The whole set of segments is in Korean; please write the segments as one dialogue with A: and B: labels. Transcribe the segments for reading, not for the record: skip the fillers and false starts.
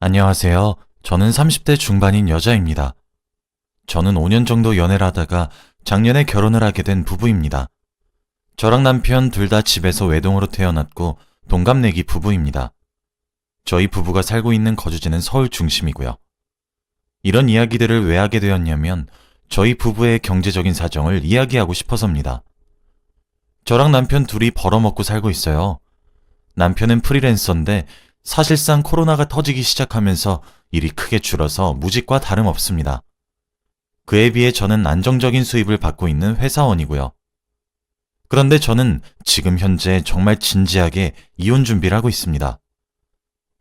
A: 안녕하세요. 저는 30대 중반인 여자입니다. 저는 5년 정도 연애를 하다가 작년에 결혼을 하게 된 부부입니다. 저랑 남편 둘 다 집에서 외동으로 태어났고 동갑내기 부부입니다. 저희 부부가 살고 있는 거주지는 서울 중심이고요. 이런 이야기들을 왜 하게 되었냐면 저희 부부의 경제적인 사정을 이야기하고 싶어서입니다. 저랑 남편 둘이 벌어먹고 살고 있어요. 남편은 프리랜서인데 사실상 코로나가 터지기 시작하면서 일이 크게 줄어서 무직과 다름없습니다. 그에 비해 저는 안정적인 수입을 받고 있는 회사원이고요. 그런데 저는 지금 현재 정말 진지하게 이혼 준비를 하고 있습니다.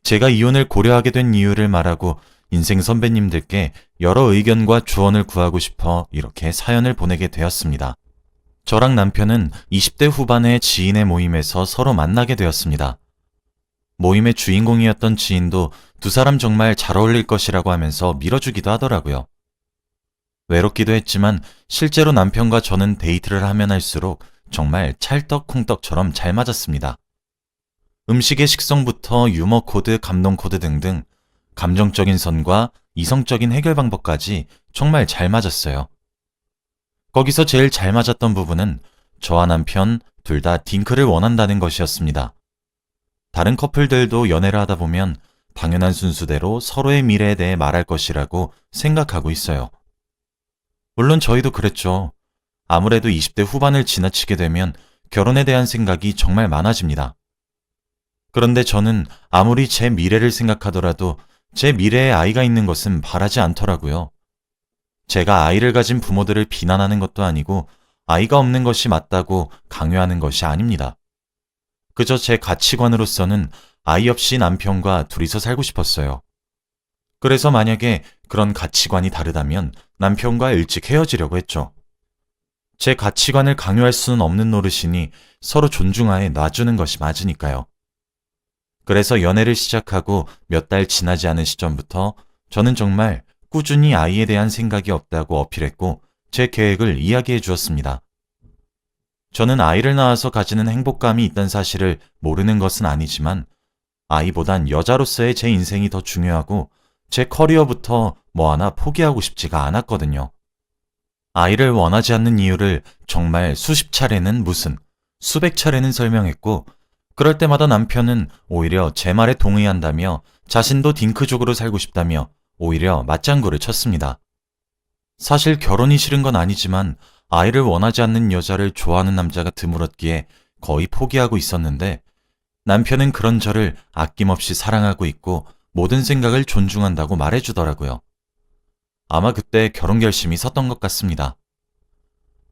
A: 제가 이혼을 고려하게 된 이유를 말하고 인생 선배님들께 여러 의견과 조언을 구하고 싶어 이렇게 사연을 보내게 되었습니다. 저랑 남편은 20대 후반의 지인의 모임에서 서로 만나게 되었습니다. 모임의 주인공이었던 지인도 두 사람 정말 잘 어울릴 것이라고 하면서 밀어주기도 하더라고요. 외롭기도 했지만 실제로 남편과 저는 데이트를 하면 할수록 정말 찰떡쿵떡처럼 잘 맞았습니다. 음식의 식성부터 유머 코드, 감동 코드 등등 감정적인 선과 이성적인 해결 방법까지 정말 잘 맞았어요. 거기서 제일 잘 맞았던 부분은 저와 남편 둘 다 딩크를 원한다는 것이었습니다. 다른 커플들도 연애를 하다 보면 당연한 순수대로 서로의 미래에 대해 말할 것이라고 생각하고 있어요. 물론 저희도 그랬죠. 아무래도 20대 후반을 지나치게 되면 결혼에 대한 생각이 정말 많아집니다. 그런데 저는 아무리 제 미래를 생각하더라도 제 미래에 아이가 있는 것은 바라지 않더라고요. 제가 아이를 가진 부모들을 비난하는 것도 아니고 아이가 없는 것이 맞다고 강요하는 것이 아닙니다. 그저 제 가치관으로서는 아이 없이 남편과 둘이서 살고 싶었어요. 그래서 만약에 그런 가치관이 다르다면 남편과 일찍 헤어지려고 했죠. 제 가치관을 강요할 수는 없는 노릇이니 서로 존중하에 놔주는 것이 맞으니까요. 그래서 연애를 시작하고 몇 달 지나지 않은 시점부터 저는 정말 꾸준히 아이에 대한 생각이 없다고 어필했고 제 계획을 이야기해 주었습니다. 저는 아이를 낳아서 가지는 행복감이 있다는 사실을 모르는 것은 아니지만 아이보단 여자로서의 제 인생이 더 중요하고 제 커리어부터 뭐 하나 포기하고 싶지가 않았거든요. 아이를 원하지 않는 이유를 정말 수십 차례는 무슨 수백 차례는 설명했고 그럴 때마다 남편은 오히려 제 말에 동의한다며 자신도 딩크족으로 살고 싶다며 오히려 맞장구를 쳤습니다. 사실 결혼이 싫은 건 아니지만 아이를 원하지 않는 여자를 좋아하는 남자가 드물었기에 거의 포기하고 있었는데 남편은 그런 저를 아낌없이 사랑하고 있고 모든 생각을 존중한다고 말해주더라고요. 아마 그때 결혼 결심이 섰던 것 같습니다.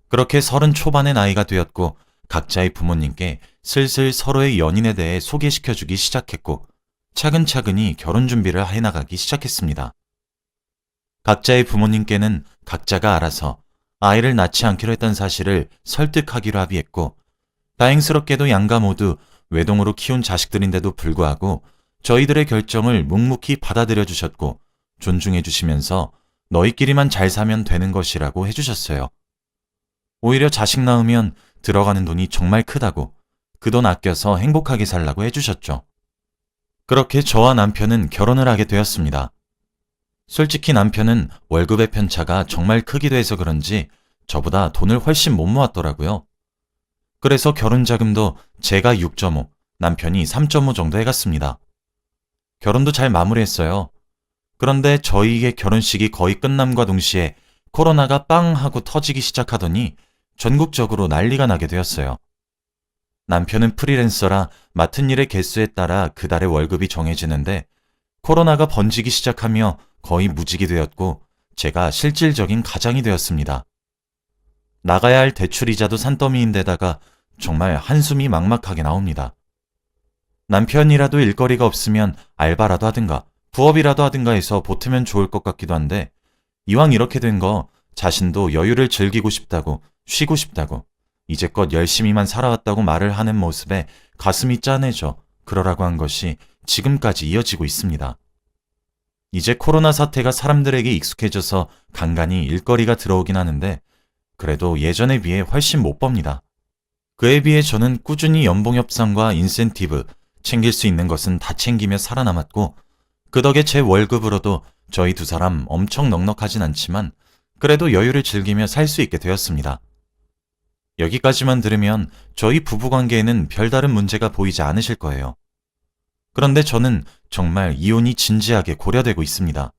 A: 그렇게 30 초반의 나이가 되었고 각자의 부모님께 슬슬 서로의 연인에 대해 소개시켜주기 시작했고 차근차근히 결혼 준비를 해나가기 시작했습니다. 각자의 부모님께는 각자가 알아서 아이를 낳지 않기로 했던 사실을 설득하기로 합의했고 다행스럽게도 양가 모두 외동으로 키운 자식들인데도 불구하고 저희들의 결정을 묵묵히 받아들여 주셨고 존중해 주시면서 너희끼리만 잘 사면 되는 것이라고 해주셨어요. 오히려 자식 낳으면 들어가는 돈이 정말 크다고 그 돈 아껴서 행복하게 살라고 해주셨죠. 그렇게 저와 남편은 결혼을 하게 되었습니다. 솔직히 남편은 월급의 편차가 정말 크기도 해서 그런지 저보다 돈을 훨씬 못 모았더라고요. 그래서 결혼 자금도 제가 6.5, 남편이 3.5 정도 해갔습니다. 결혼도 잘 마무리했어요. 그런데 저희의 결혼식이 거의 끝남과 동시에 코로나가 빵 하고 터지기 시작하더니 전국적으로 난리가 나게 되었어요. 남편은 프리랜서라 맡은 일의 개수에 따라 그달의 월급이 정해지는데 코로나가 번지기 시작하며 거의 무직이 되었고 제가 실질적인 가장이 되었습니다. 나가야 할 대출이자도 산더미인데다가 정말 한숨이 막막하게 나옵니다. 남편이라도 일거리가 없으면 알바라도 하든가 부업이라도 하든가 해서 보태면 좋을 것 같기도 한데 이왕 이렇게 된 거 자신도 여유를 즐기고 싶다고 쉬고 싶다고 이제껏 열심히만 살아왔다고 말을 하는 모습에 가슴이 짠해져 그러라고 한 것이 지금까지 이어지고 있습니다. 이제 코로나 사태가 사람들에게 익숙해져서 간간히 일거리가 들어오긴 하는데 그래도 예전에 비해 훨씬 못 법니다. 그에 비해 저는 꾸준히 연봉 협상과 인센티브, 챙길 수 있는 것은 다 챙기며 살아남았고 그 덕에 제 월급으로도 저희 두 사람 엄청 넉넉하진 않지만 그래도 여유를 즐기며 살 수 있게 되었습니다. 여기까지만 들으면 저희 부부관계에는 별다른 문제가 보이지 않으실 거예요. 그런데 저는 정말 이혼이 진지하게 고려되고 있습니다.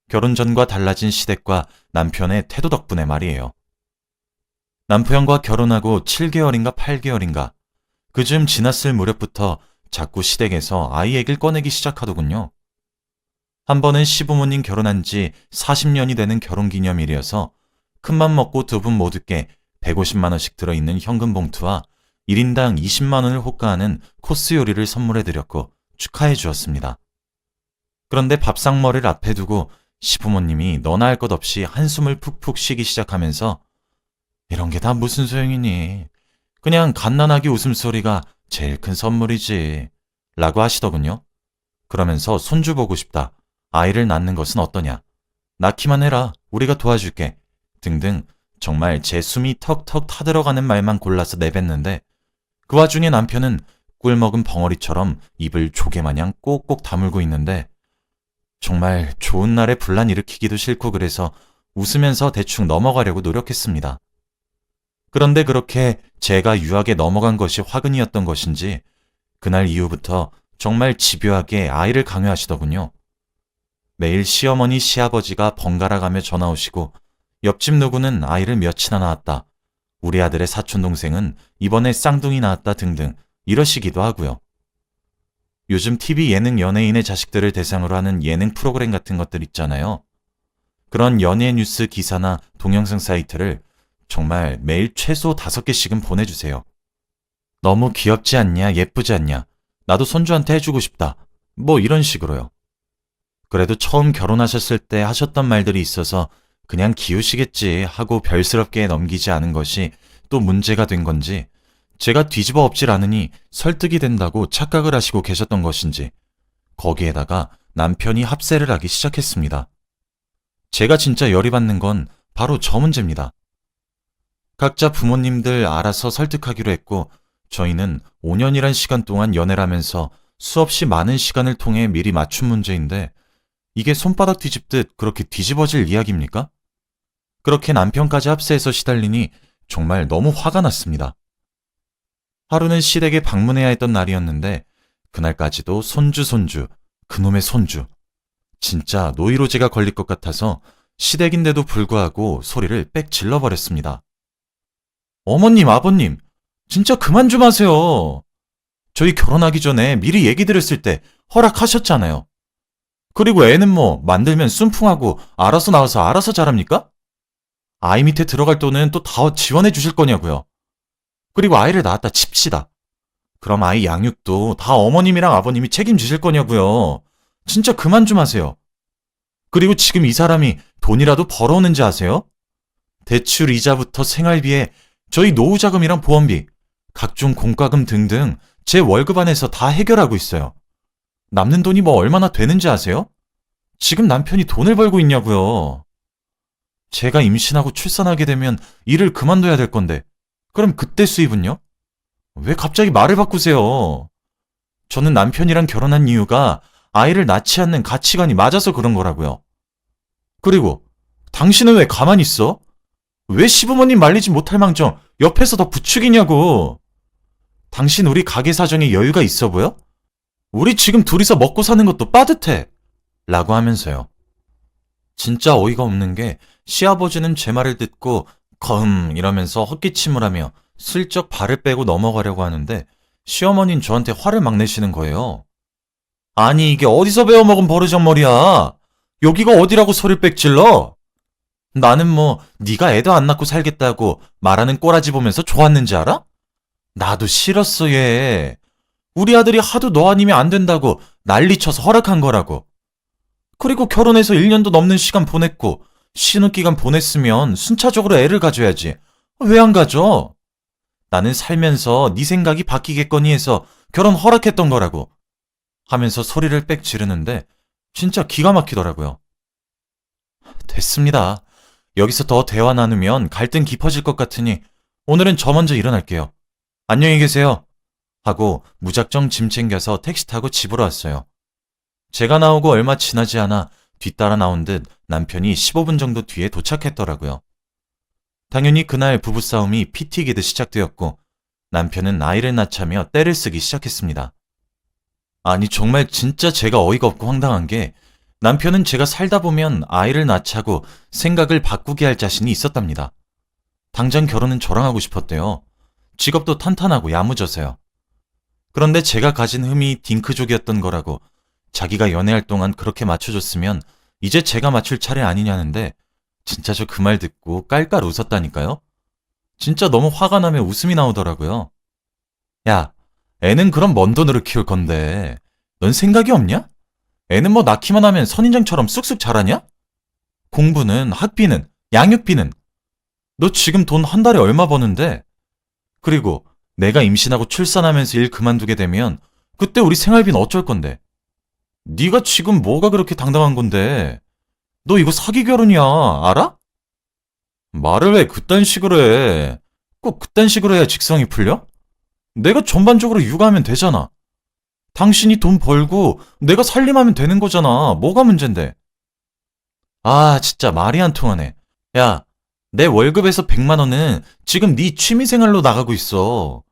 A: 결혼 전과 달라진 시댁과 남편의 태도 덕분에 말이에요. 남편과 결혼하고 7개월인가 8개월인가 그쯤 지났을 무렵부터 자꾸 시댁에서 아이 얘기를 꺼내기 시작하더군요. 한 번은 시부모님 결혼한 지 40년이 되는 결혼기념일이어서 큰맘 먹고 두 분 모두께 150만 원씩 들어있는 현금 봉투와 1인당 20만 원을 호가하는 코스 요리를 선물해드렸고 축하해 주었습니다. 그런데 밥상머리를 앞에 두고 시부모님이 너나 할 것 없이 한숨을 푹푹 쉬기 시작하면서 이런 게 다 무슨 소용이니? 그냥 갓난아기 웃음소리가 제일 큰 선물이지. 라고 하시더군요. 그러면서 손주 보고 싶다. 아이를 낳는 것은 어떠냐. 낳기만 해라. 우리가 도와줄게. 등등 정말 제 숨이 턱턱 타들어가는 말만 골라서 내뱉는데 그 와중에 남편은 꿀먹은 벙어리처럼 입을 조개마냥 꼭꼭 다물고 있는데 정말 좋은 날에 분란 일으키기도 싫고 그래서 웃으면서 대충 넘어가려고 노력했습니다. 그런데 그렇게 제가 유하게 넘어간 것이 화근이었던 것인지 그날 이후부터 정말 집요하게 아이를 강요하시더군요. 매일 시어머니 시아버지가 번갈아 가며 전화 오시고 옆집 누구는 아이를 몇이나 낳았다. 우리 아들의 사촌동생은 이번에 쌍둥이 낳았다 등등 이러시기도 하고요. 요즘 TV 예능 연예인의 자식들을 대상으로 하는 예능 프로그램 같은 것들 있잖아요. 그런 연예 뉴스 기사나 동영상 사이트를 정말 매일 최소 5개씩은 보내주세요. 너무 귀엽지 않냐, 예쁘지 않냐, 나도 손주한테 해주고 싶다. 뭐 이런 식으로요. 그래도 처음 결혼하셨을 때 하셨던 말들이 있어서 그냥 기우시겠지 하고 별스럽게 넘기지 않은 것이 또 문제가 된 건지 제가 뒤집어 엎질 않으니 설득이 된다고 착각을 하시고 계셨던 것인지 거기에다가 남편이 합세를 하기 시작했습니다. 제가 진짜 열이 받는 건 바로 저 문제입니다. 각자 부모님들 알아서 설득하기로 했고 저희는 5년이란 시간 동안 연애를 하면서 수없이 많은 시간을 통해 미리 맞춘 문제인데 이게 손바닥 뒤집듯 그렇게 뒤집어질 이야기입니까? 그렇게 남편까지 합세해서 시달리니 정말 너무 화가 났습니다. 하루는 시댁에 방문해야 했던 날이었는데 그날까지도 손주, 그놈의 손주. 진짜 노이로제가 걸릴 것 같아서 시댁인데도 불구하고 소리를 빽 질러버렸습니다. 어머님, 아버님, 진짜 그만 좀 하세요. 저희 결혼하기 전에 미리 얘기 드렸을 때 허락하셨잖아요. 그리고 애는 뭐 만들면 순풍하고 알아서 나와서 알아서 자랍니까? 아이 밑에 들어갈 돈은 또 다 지원해 주실 거냐고요. 그리고 아이를 낳았다 칩시다. 그럼 아이 양육도 다 어머님이랑 아버님이 책임지실 거냐고요. 진짜 그만 좀 하세요. 그리고 지금 이 사람이 돈이라도 벌어오는지 아세요? 대출 이자부터 생활비에 저희 노후자금이랑 보험비, 각종 공과금 등등 제 월급 안에서 다 해결하고 있어요. 남는 돈이 뭐 얼마나 되는지 아세요? 지금 남편이 돈을 벌고 있냐고요. 제가 임신하고 출산하게 되면 일을 그만둬야 될 건데 그럼 그때 수입은요? 왜 갑자기 말을 바꾸세요? 저는 남편이랑 결혼한 이유가 아이를 낳지 않는 가치관이 맞아서 그런 거라고요. 그리고 당신은 왜 가만히 있어? 왜 시부모님 말리지 못할 망정 옆에서 더 부추기냐고. 당신 우리 가게 사정에 여유가 있어 보여? 우리 지금 둘이서 먹고 사는 것도 빠듯해. 라고 하면서요. 진짜 어이가 없는 게 시아버지는 제 말을 듣고 검 이러면서 헛기침을 하며 슬쩍 발을 빼고 넘어가려고 하는데 시어머니는 저한테 화를 막 내시는 거예요. 아니 이게 어디서 배워먹은 버르장머리야. 여기가 어디라고 소리를 빽 질러. 나는 뭐 네가 애도 안 낳고 살겠다고 말하는 꼬라지 보면서 좋았는지 알아? 나도 싫었어 얘. 우리 아들이 하도 너 아니면 안 된다고 난리쳐서 허락한 거라고. 그리고 결혼해서 1년도 넘는 시간 보냈고 신혼기간 보냈으면 순차적으로 애를 가져야지. 왜 안 가져? 나는 살면서 네 생각이 바뀌겠거니 해서 결혼 허락했던 거라고. 하면서 소리를 빽 지르는데 진짜 기가 막히더라고요. 됐습니다. 여기서 더 대화 나누면 갈등 깊어질 것 같으니 오늘은 저 먼저 일어날게요. 안녕히 계세요. 하고 무작정 짐 챙겨서 택시 타고 집으로 왔어요. 제가 나오고 얼마 지나지 않아 뒤따라 나온 듯 남편이 15분 정도 뒤에 도착했더라고요. 당연히 그날 부부싸움이 피 튀기듯 시작되었고 남편은 아이를 낳자며 떼를 쓰기 시작했습니다. 아니 정말 진짜 제가 어이가 없고 황당한 게 남편은 제가 살다 보면 아이를 낳자고 생각을 바꾸게 할 자신이 있었답니다. 당장 결혼은 저랑 하고 싶었대요. 직업도 탄탄하고 야무져서요. 그런데 제가 가진 흠이 딩크족이었던 거라고 자기가 연애할 동안 그렇게 맞춰줬으면 이제 제가 맞출 차례 아니냐는데 진짜 저 그 말 듣고 깔깔 웃었다니까요. 진짜 너무 화가 나며 웃음이 나오더라고요. 야, 애는 그럼 먼 돈으로 키울 건데 넌 생각이 없냐? 애는 뭐 낳기만 하면 선인장처럼 쑥쑥 자라냐? 공부는, 학비는, 양육비는 너 지금 돈 한 달에 얼마 버는데? 그리고 내가 임신하고 출산하면서 일 그만두게 되면 그때 우리 생활비는 어쩔 건데? 네가 지금 뭐가 그렇게 당당한 건데? 너 이거 사기 결혼이야, 알아? 말을 왜 그딴 식으로 해? 꼭 그딴 식으로 해야 직성이 풀려? 내가 전반적으로 육아하면 되잖아. 당신이 돈 벌고 내가 살림하면 되는 거잖아. 뭐가 문젠데? 아, 진짜 말이 안 통하네. 야, 내 월급에서 100만 원은 지금 네 취미생활로 나가고 있어.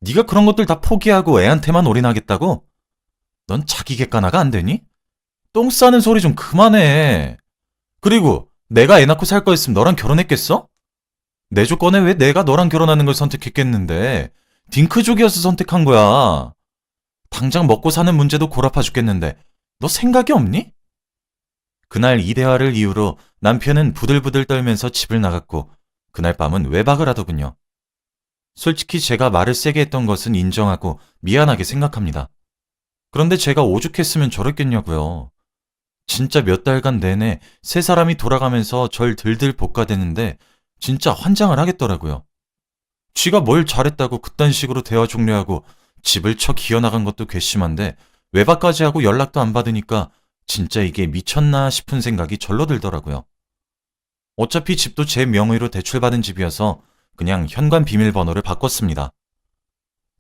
A: 네가 그런 것들 다 포기하고 애한테만 올인하겠다고? 넌 자기 객관화가 안 되니? 똥 싸는 소리 좀 그만해. 그리고 내가 애 낳고 살 거였으면 너랑 결혼했겠어? 내 조건에 왜 내가 너랑 결혼하는 걸 선택했겠는데? 딩크족이어서 선택한 거야. 당장 먹고 사는 문제도 골아파 죽겠는데 너 생각이 없니? 그날 이 대화를 이유로 남편은 부들부들 떨면서 집을 나갔고 그날 밤은 외박을 하더군요. 솔직히 제가 말을 세게 했던 것은 인정하고 미안하게 생각합니다. 그런데 제가 오죽했으면 저랬겠냐고요. 진짜 몇 달간 내내 세 사람이 돌아가면서 절 들들 볶아대는데 진짜 환장을 하겠더라고요. 쥐가 뭘 잘했다고 그딴 식으로 대화 종료하고 집을 쳐 기어나간 것도 괘씸한데 외박까지 하고 연락도 안 받으니까 진짜 이게 미쳤나 싶은 생각이 절로 들더라고요. 어차피 집도 제 명의로 대출받은 집이어서 그냥 현관 비밀번호를 바꿨습니다.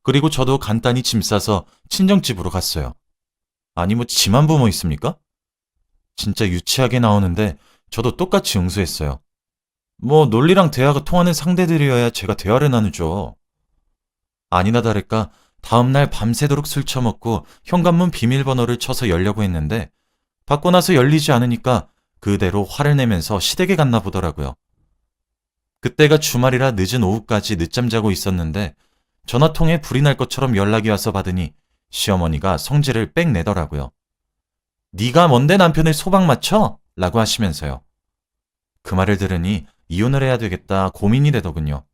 A: 그리고 저도 간단히 짐 싸서 친정집으로 갔어요. 아니 뭐 지만 부모 있습니까? 진짜 유치하게 나오는데 저도 똑같이 응수했어요. 뭐 논리랑 대화가 통하는 상대들이어야 제가 대화를 나누죠. 아니나 다를까 다음날 밤새도록 술 처먹고 현관문 비밀번호를 쳐서 열려고 했는데 받고 나서 열리지 않으니까 그대로 화를 내면서 시댁에 갔나 보더라고요. 그때가 주말이라 늦은 오후까지 늦잠 자고 있었는데 전화통에 불이 날 것처럼 연락이 와서 받으니 시어머니가 성질을 빽 내더라고요. 네가 뭔데 남편을 소박 맞춰? 라고 하시면서요. 그 말을 들으니 이혼을 해야 되겠다 고민이 되더군요.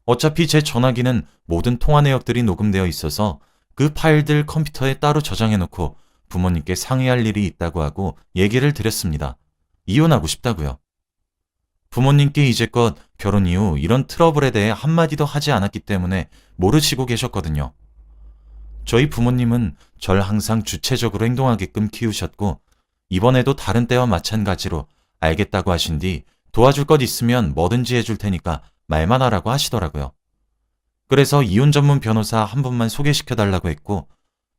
A: 어차피 제 전화기는 모든 통화 내역들이 녹음되어 있어서 그 파일들 컴퓨터에 따로 저장해놓고 부모님께 상의할 일이 있다고 하고 얘기를 드렸습니다. 이혼하고 싶다고요. 부모님께 이제껏 결혼 이후 이런 트러블에 대해 한마디도 하지 않았기 때문에 모르시고 계셨거든요. 저희 부모님은 절 항상 주체적으로 행동하게끔 키우셨고 이번에도 다른 때와 마찬가지로 알겠다고 하신 뒤 도와줄 것 있으면 뭐든지 해줄 테니까 말만 하라고 하시더라고요. 그래서 이혼 전문 변호사 한 분만 소개시켜달라고 했고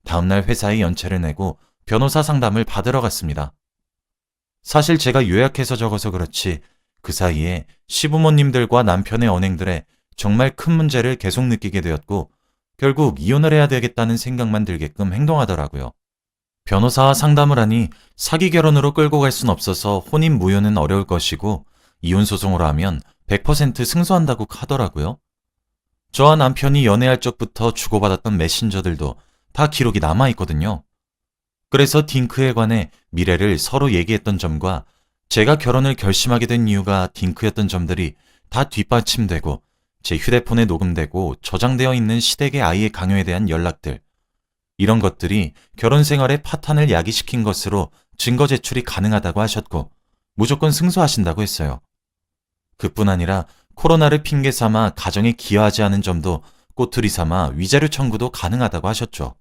A: 다음날 회사에 연체를 내고 변호사 상담을 받으러 갔습니다. 사실 제가 요약해서 적어서 그렇지 그 사이에 시부모님들과 남편의 언행들에 정말 큰 문제를 계속 느끼게 되었고 결국 이혼을 해야 되겠다는 생각만 들게끔 행동하더라고요. 변호사와 상담을 하니 사기 결혼으로 끌고 갈 순 없어서 혼인 무효는 어려울 것이고 이혼 소송으로 하면 100% 승소한다고 하더라고요. 저와 남편이 연애할 적부터 주고받았던 메신저들도 다 기록이 남아있거든요. 그래서 딩크에 관해 미래를 서로 얘기했던 점과 제가 결혼을 결심하게 된 이유가 딩크였던 점들이 다 뒷받침되고 제 휴대폰에 녹음되고 저장되어 있는 시댁의 아이의 강요에 대한 연락들, 이런 것들이 결혼 생활에 파탄을 야기시킨 것으로 증거 제출이 가능하다고 하셨고 무조건 승소하신다고 했어요. 그뿐 아니라 코로나를 핑계 삼아 가정에 기여하지 않은 점도 꼬투리 삼아 위자료 청구도 가능하다고 하셨죠.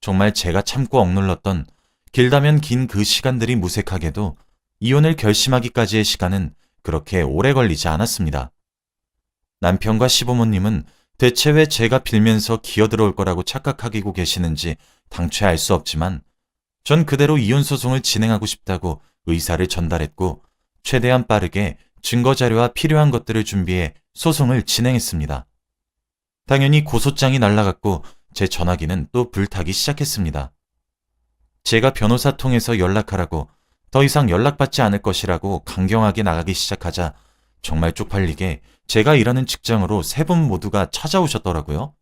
A: 정말 제가 참고 억눌렀던 길다면 긴 그 시간들이 무색하게도 이혼을 결심하기까지의 시간은 그렇게 오래 걸리지 않았습니다. 남편과 시부모님은 대체 왜 제가 빌면서 기어들어올 거라고 착각하고 계시는지 당최 알 수 없지만 전 그대로 이혼 소송을 진행하고 싶다고 의사를 전달했고 최대한 빠르게 증거 자료와 필요한 것들을 준비해 소송을 진행했습니다. 당연히 고소장이 날라갔고 제 전화기는 또 불타기 시작했습니다. 제가 변호사 통해서 연락하라고 더 이상 연락받지 않을 것이라고 강경하게 나가기 시작하자 정말 쪽팔리게 제가 일하는 직장으로 세 분 모두가 찾아오셨더라고요.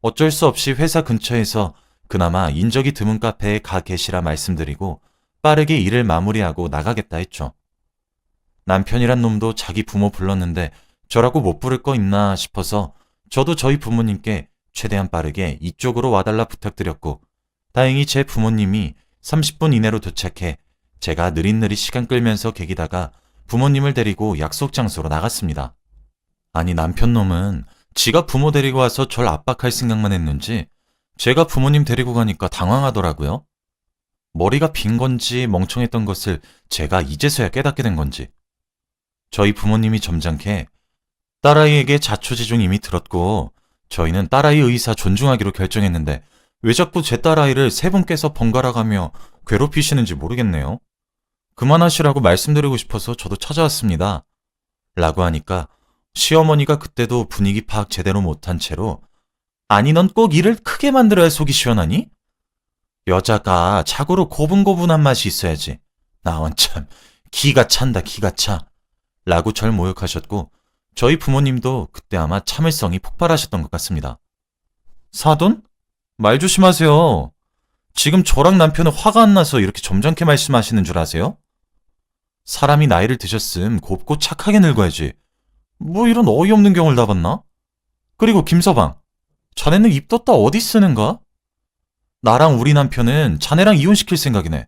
A: 어쩔 수 없이 회사 근처에서 그나마 인적이 드문 카페에 가 계시라 말씀드리고 빠르게 일을 마무리하고 나가겠다 했죠. 남편이란 놈도 자기 부모 불렀는데 저라고 못 부를 거 있나 싶어서 저도 저희 부모님께 최대한 빠르게 이쪽으로 와달라 부탁드렸고 다행히 제 부모님이 30분 이내로 도착해 제가 느릿느릿 시간 끌면서 계기다가 부모님을 데리고 약속 장소로 나갔습니다. 아니 남편 놈은 지가 부모 데리고 와서 절 압박할 생각만 했는지 제가 부모님 데리고 가니까 당황하더라고요. 머리가 빈 건지 멍청했던 것을 제가 이제서야 깨닫게 된 건지. 저희 부모님이 점잖게 딸아이에게 자초지종 이미 들었고 저희는 딸아이 의사 존중하기로 결정했는데 왜 자꾸 제 딸아이를 세 분께서 번갈아 가며 괴롭히시는지 모르겠네요. 그만하시라고 말씀드리고 싶어서 저도 찾아왔습니다. 라고 하니까 시어머니가 그때도 분위기 파악 제대로 못한 채로 아니 넌 꼭 일을 크게 만들어야 속이 시원하니? 여자가 자고로 고분고분한 맛이 있어야지. 나 원참 기가 찬다 기가 차. 라고 절 모욕하셨고 저희 부모님도 그때 아마 참을성이 폭발하셨던 것 같습니다. 사돈? 말 조심하세요. 지금 저랑 남편은 화가 안 나서 이렇게 점잖게 말씀하시는 줄 아세요? 사람이 나이를 드셨음 곱고 착하게 늙어야지. 뭐 이런 어이없는 경우를 다 봤나? 그리고 김서방, 자네는 입 떴다 어디 쓰는가? 나랑 우리 남편은 자네랑 이혼시킬 생각이네.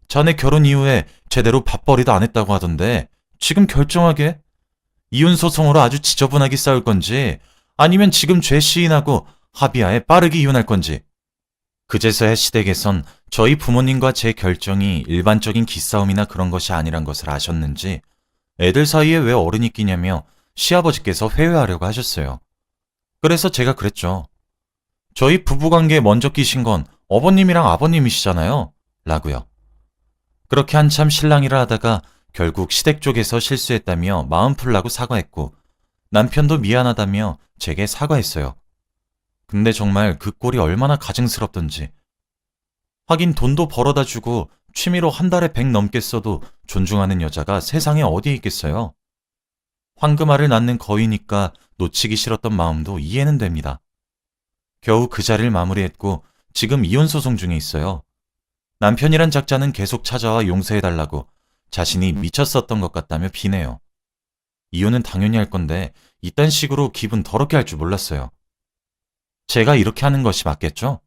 A: 자네 결혼 이후에 제대로 밥벌이도 안 했다고 하던데 지금 결정하게 이혼 소송으로 아주 지저분하게 싸울 건지 아니면 지금 죄 시인하고 합의하에 빠르게 이혼할 건지. 그제서야 시댁에선 저희 부모님과 제 결정이 일반적인 기싸움이나 그런 것이 아니란 것을 아셨는지 애들 사이에 왜 어른이 끼냐며 시아버지께서 회회하려고 하셨어요. 그래서 제가 그랬죠. 저희 부부관계에 먼저 끼신 건 어머님이랑 아버님이시잖아요. 라고요. 그렇게 한참 실랑이를 하다가 결국 시댁 쪽에서 실수했다며 마음 풀라고 사과했고 남편도 미안하다며 제게 사과했어요. 근데 정말 그 꼴이 얼마나 가증스럽던지. 하긴 돈도 벌어다 주고 취미로 한 달에 100 넘게 써도 존중하는 여자가 세상에 어디에 있겠어요. 황금알을 낳는 거위니까 놓치기 싫었던 마음도 이해는 됩니다. 겨우 그 자리를 마무리했고 지금 이혼 소송 중에 있어요. 남편이란 작자는 계속 찾아와 용서해달라고 자신이 미쳤었던 것 같다며 비내요. 이혼은 당연히 할 건데 이딴 식으로 기분 더럽게 할 줄 몰랐어요. 제가 이렇게 하는 것이 맞겠죠?